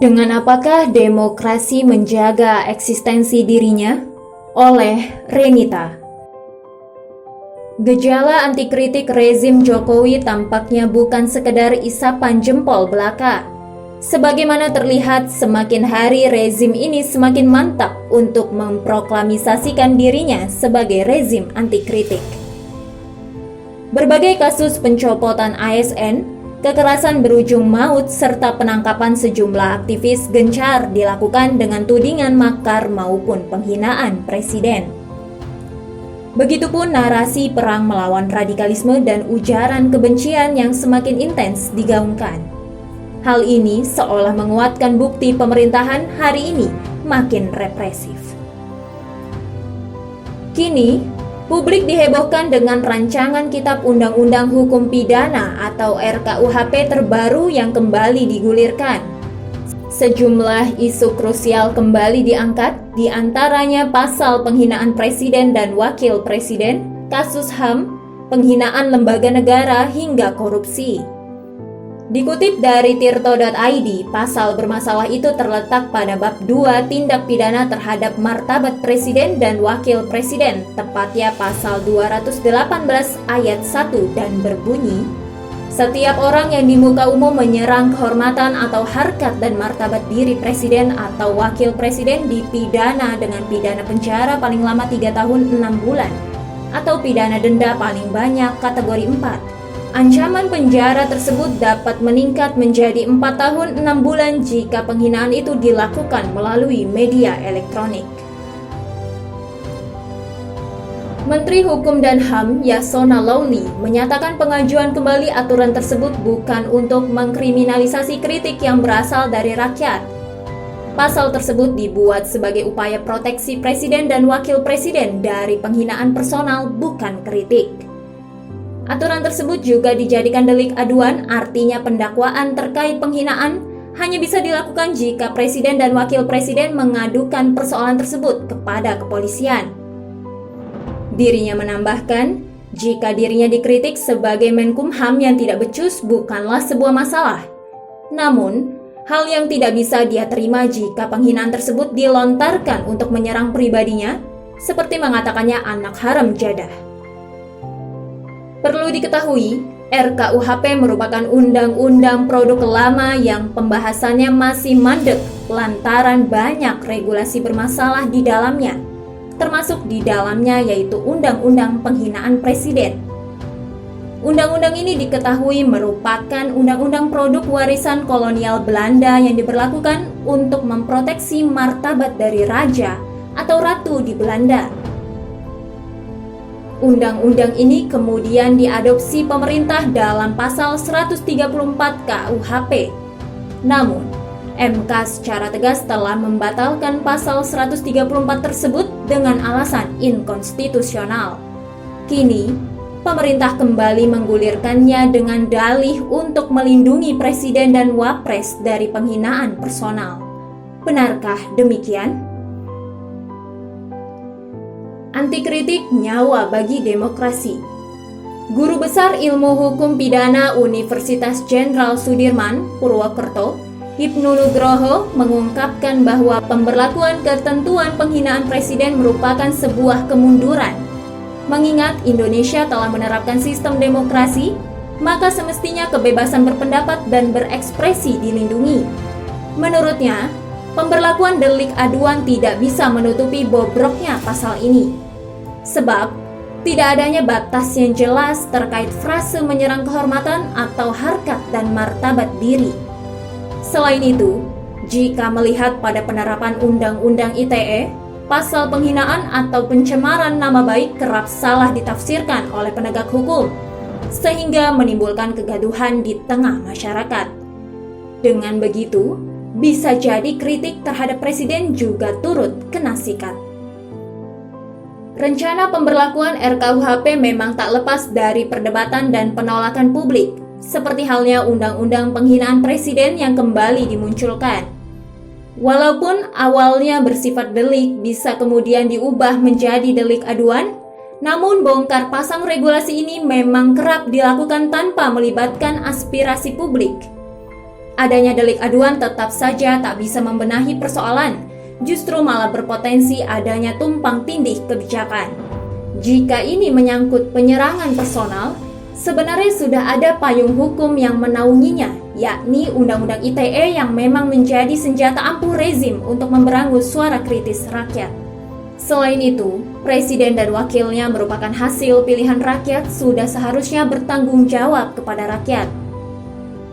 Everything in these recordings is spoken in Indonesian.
Dengan apakah demokrasi menjaga eksistensi dirinya? Oleh Renita. Gejala antikritik rezim Jokowi tampaknya bukan sekedar isapan jempol belaka. Sebagaimana terlihat, semakin hari rezim ini semakin mantap untuk memproklamisasikan dirinya sebagai rezim antikritik. Berbagai kasus pencopotan ASN, kekerasan berujung maut, serta penangkapan sejumlah aktivis gencar dilakukan dengan tudingan makar maupun penghinaan presiden. Begitupun narasi perang melawan radikalisme dan ujaran kebencian yang semakin intens digaungkan. Hal ini seolah menguatkan bukti pemerintahan hari ini makin represif. Kini, publik dihebohkan dengan rancangan Kitab Undang-Undang Hukum Pidana atau RKUHP terbaru yang kembali digulirkan. Sejumlah isu krusial kembali diangkat, di antaranya pasal penghinaan presiden dan wakil presiden, kasus HAM, penghinaan lembaga negara hingga korupsi. Dikutip dari tirto.id, pasal bermasalah itu terletak pada bab 2 tindak pidana terhadap martabat presiden dan wakil presiden, tepatnya pasal 218 ayat 1 dan berbunyi, setiap orang yang di muka umum menyerang kehormatan atau harkat dan martabat diri presiden atau wakil presiden dipidana dengan pidana penjara paling lama 3 tahun 6 bulan atau pidana denda paling banyak kategori 4. Ancaman penjara tersebut dapat meningkat menjadi 4 tahun 6 bulan jika penghinaan itu dilakukan melalui media elektronik. Menteri Hukum dan HAM Yasona Lawli menyatakan pengajuan kembali aturan tersebut bukan untuk mengkriminalisasi kritik yang berasal dari rakyat. Pasal tersebut dibuat sebagai upaya proteksi presiden dan wakil presiden dari penghinaan personal, bukan kritik. Aturan tersebut juga dijadikan delik aduan, artinya pendakwaan terkait penghinaan hanya bisa dilakukan jika presiden dan wakil presiden mengadukan persoalan tersebut kepada kepolisian. Dirinya menambahkan, jika dirinya dikritik sebagai Menkumham yang tidak becus bukanlah sebuah masalah. Namun, hal yang tidak bisa dia terima jika penghinaan tersebut dilontarkan untuk menyerang pribadinya, seperti mengatakannya anak haram jadah. Perlu diketahui, RKUHP merupakan undang-undang produk lama yang pembahasannya masih mandek lantaran banyak regulasi bermasalah di dalamnya, termasuk di dalamnya yaitu Undang-Undang Penghinaan Presiden. Undang-undang ini diketahui merupakan undang-undang produk warisan kolonial Belanda yang diberlakukan untuk memproteksi martabat dari raja atau ratu di Belanda. Undang-undang ini kemudian diadopsi pemerintah dalam pasal 134 KUHP. Namun, MK secara tegas telah membatalkan pasal 134 tersebut dengan alasan inkonstitusional. Kini, pemerintah kembali menggulirkannya dengan dalih untuk melindungi presiden dan wapres dari penghinaan personal. Benarkah demikian? Antikritik nyawa bagi demokrasi. Guru Besar Ilmu Hukum Pidana Universitas Jenderal Sudirman, Purwokerto, Hipnu Nugroho mengungkapkan bahwa pemberlakuan ketentuan penghinaan presiden merupakan sebuah kemunduran. Mengingat Indonesia telah menerapkan sistem demokrasi, maka semestinya kebebasan berpendapat dan berekspresi dilindungi. Menurutnya, pemberlakuan delik aduan tidak bisa menutupi bobroknya pasal ini. Sebab, tidak adanya batas yang jelas terkait frase menyerang kehormatan atau harkat dan martabat diri. Selain itu, jika melihat pada penerapan Undang-Undang ITE, pasal penghinaan atau pencemaran nama baik kerap salah ditafsirkan oleh penegak hukum, sehingga menimbulkan kegaduhan di tengah masyarakat. Dengan begitu, bisa jadi kritik terhadap presiden juga turut kena sikat. Rencana pemberlakuan RKUHP memang tak lepas dari perdebatan dan penolakan publik, seperti halnya Undang-Undang Penghinaan Presiden yang kembali dimunculkan. Walaupun awalnya bersifat delik bisa kemudian diubah menjadi delik aduan, Namun bongkar pasang regulasi ini memang kerap dilakukan tanpa melibatkan aspirasi publik. Adanya delik aduan tetap saja tak bisa membenahi persoalan, justru malah berpotensi adanya tumpang tindih kebijakan. Jika ini menyangkut penyerangan personal, sebenarnya sudah ada payung hukum yang menaunginya, yakni Undang-Undang ITE yang memang menjadi senjata ampuh rezim untuk memberangus suara kritis rakyat. Selain itu, presiden dan wakilnya merupakan hasil pilihan rakyat sudah seharusnya bertanggung jawab kepada rakyat.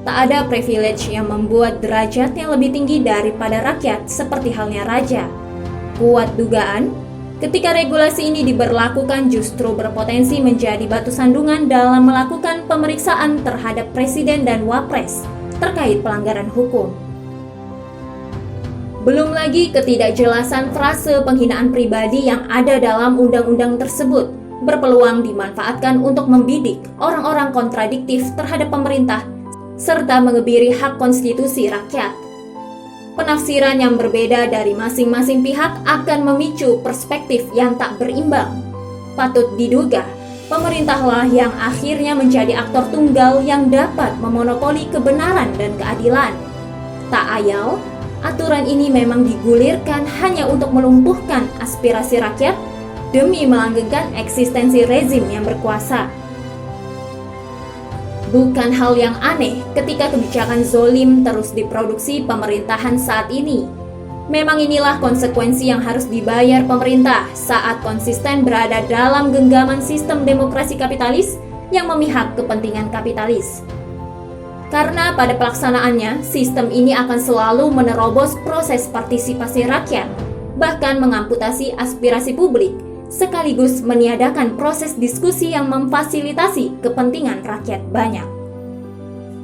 Tak ada privilege yang membuat derajat yang lebih tinggi daripada rakyat seperti halnya raja. Kuat dugaan, ketika regulasi ini diberlakukan justru berpotensi menjadi batu sandungan dalam melakukan pemeriksaan terhadap presiden dan wapres terkait pelanggaran hukum. Belum lagi ketidakjelasan frase penghinaan pribadi yang ada dalam undang-undang tersebut berpeluang dimanfaatkan untuk membidik orang-orang kontradiktif terhadap pemerintah serta mengebiri hak konstitusi rakyat. Penafsiran yang berbeda dari masing-masing pihak akan memicu perspektif yang tak berimbang. Patut diduga, pemerintahlah yang akhirnya menjadi aktor tunggal yang dapat memonopoli kebenaran dan keadilan. Tak ayal, aturan ini memang digulirkan hanya untuk melumpuhkan aspirasi rakyat demi melanggengkan eksistensi rezim yang berkuasa. Bukan hal yang aneh ketika kebijakan zolim terus diproduksi pemerintahan saat ini. Memang inilah konsekuensi yang harus dibayar pemerintah saat konsisten berada dalam genggaman sistem demokrasi kapitalis yang memihak kepentingan kapitalis. Karena pada pelaksanaannya, sistem ini akan selalu menerobos proses partisipasi rakyat, bahkan mengamputasi aspirasi publik, sekaligus meniadakan proses diskusi yang memfasilitasi kepentingan rakyat banyak.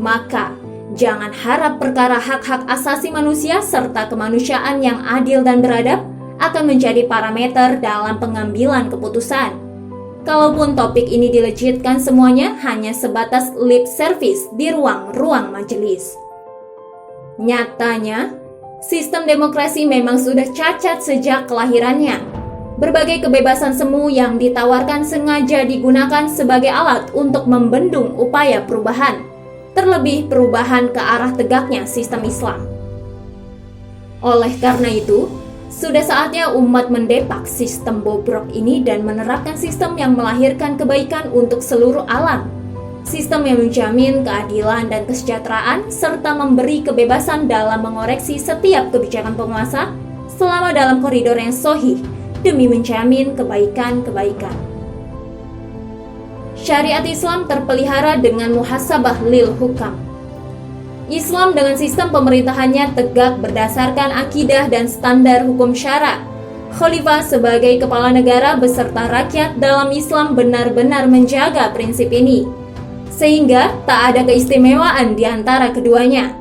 Maka, jangan harap perkara hak-hak asasi manusia serta kemanusiaan yang adil dan beradab akan menjadi parameter dalam pengambilan keputusan. Kalaupun topik ini dilejitkan semuanya hanya sebatas lip service di ruang-ruang majelis. Nyatanya, sistem demokrasi memang sudah cacat sejak kelahirannya. Berbagai kebebasan semu yang ditawarkan sengaja digunakan sebagai alat untuk membendung upaya perubahan, terlebih perubahan ke arah tegaknya sistem Islam. Oleh karena itu, sudah saatnya umat mendepak sistem bobrok ini dan menerapkan sistem yang melahirkan kebaikan untuk seluruh alam. Sistem yang menjamin keadilan dan kesejahteraan serta memberi kebebasan dalam mengoreksi setiap kebijakan penguasa selama dalam koridor yang sahih, demi menjamin kebaikan-kebaikan. Syariat Islam terpelihara dengan muhasabah lil hukam. Islam dengan sistem pemerintahannya tegak berdasarkan akidah dan standar hukum syara. Khalifah sebagai kepala negara beserta rakyat dalam Islam benar-benar menjaga prinsip ini, sehingga tak ada keistimewaan di antara keduanya.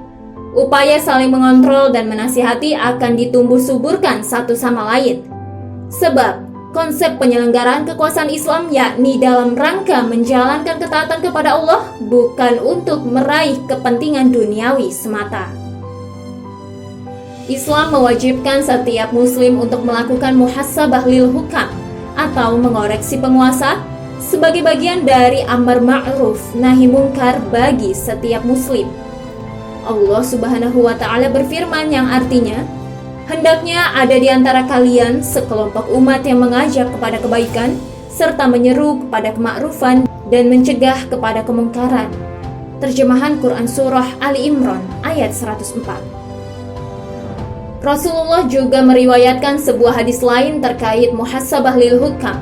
Upaya saling mengontrol dan menasihati akan ditumbuh suburkan satu sama lain. Sebab konsep penyelenggaraan kekuasaan Islam yakni dalam rangka menjalankan ketaatan kepada Allah, bukan untuk meraih kepentingan duniawi semata. Islam mewajibkan setiap muslim untuk melakukan muhasabah lil hukam atau mengoreksi penguasa sebagai bagian dari amar ma'ruf nahi mungkar bagi setiap muslim. Allah Subhanahu wa Ta'ala berfirman yang artinya, hendaknya ada di antara kalian sekelompok umat yang mengajak kepada kebaikan serta menyeru kepada kemakruffan dan mencegah kepada kemungkaran. Terjemahan Quran Surah Ali Imran ayat 104. Rasulullah juga meriwayatkan sebuah hadis lain terkait muhasabah lil hukam.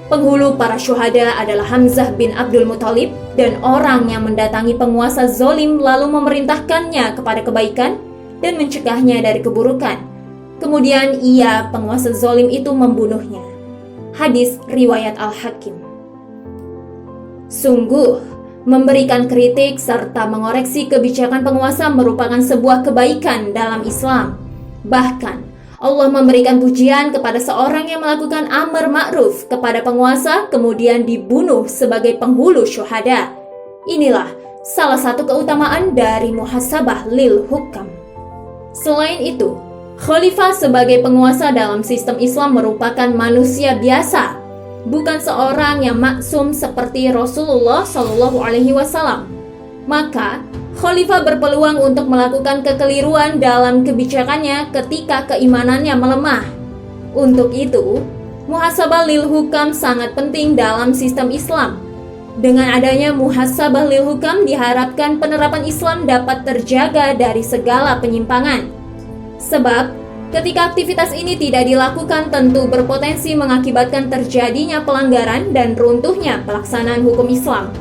Penghulu para syuhada adalah Hamzah bin Abdul Muthalib, dan orang yang mendatangi penguasa zolim lalu memerintahkannya kepada kebaikan dan mencegahnya dari keburukan. Kemudian penguasa zolim itu membunuhnya. Hadis riwayat Al-Hakim. Sungguh, memberikan kritik serta mengoreksi kebijakan penguasa merupakan sebuah kebaikan dalam Islam. Bahkan, Allah memberikan pujian kepada seorang yang melakukan amar ma'ruf kepada penguasa kemudian dibunuh sebagai penghulu syuhada. Inilah salah satu keutamaan dari muhasabah lil hukam. Selain itu, khalifah sebagai penguasa dalam sistem Islam merupakan manusia biasa. bukan seorang yang maksum seperti Rasulullah Shallallahu Alaihi Wasallam. Maka, khalifah berpeluang untuk melakukan kekeliruan dalam kebijakannya ketika keimanannya melemah. Untuk itu, muhasabah lil hukam sangat penting dalam sistem Islam. Dengan adanya muhasabah lil hukam diharapkan penerapan Islam dapat terjaga dari segala penyimpangan. Sebab, ketika aktivitas ini tidak dilakukan tentu berpotensi mengakibatkan terjadinya pelanggaran dan runtuhnya pelaksanaan hukum Islam.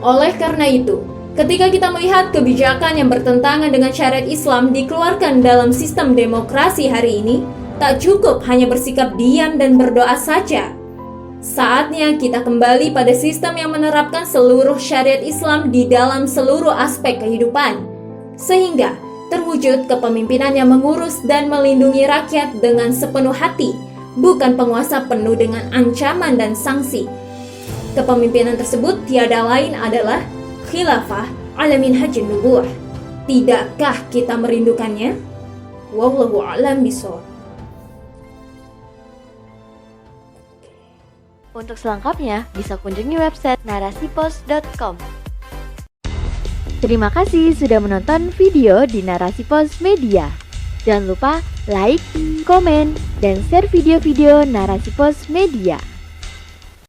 Oleh karena itu, ketika kita melihat kebijakan yang bertentangan dengan syariat Islam dikeluarkan dalam sistem demokrasi hari ini, tak cukup hanya bersikap diam dan berdoa saja. Saatnya kita kembali pada sistem yang menerapkan seluruh syariat Islam di dalam seluruh aspek kehidupan, sehingga terwujud kepemimpinan yang mengurus dan melindungi rakyat dengan sepenuh hati, bukan penguasa penuh dengan ancaman dan sanksi. Kepemimpinan tersebut tiada lain adalah khilafah ala minhajin nubuwah. Tidakkah kita merindukannya? Wallahu a'lam bishawab. Untuk selengkapnya, bisa kunjungi website narasipos.com. Terima kasih sudah menonton video di Narasi Pos Media. Jangan lupa like, komen, dan share video-video Narasi Pos Media.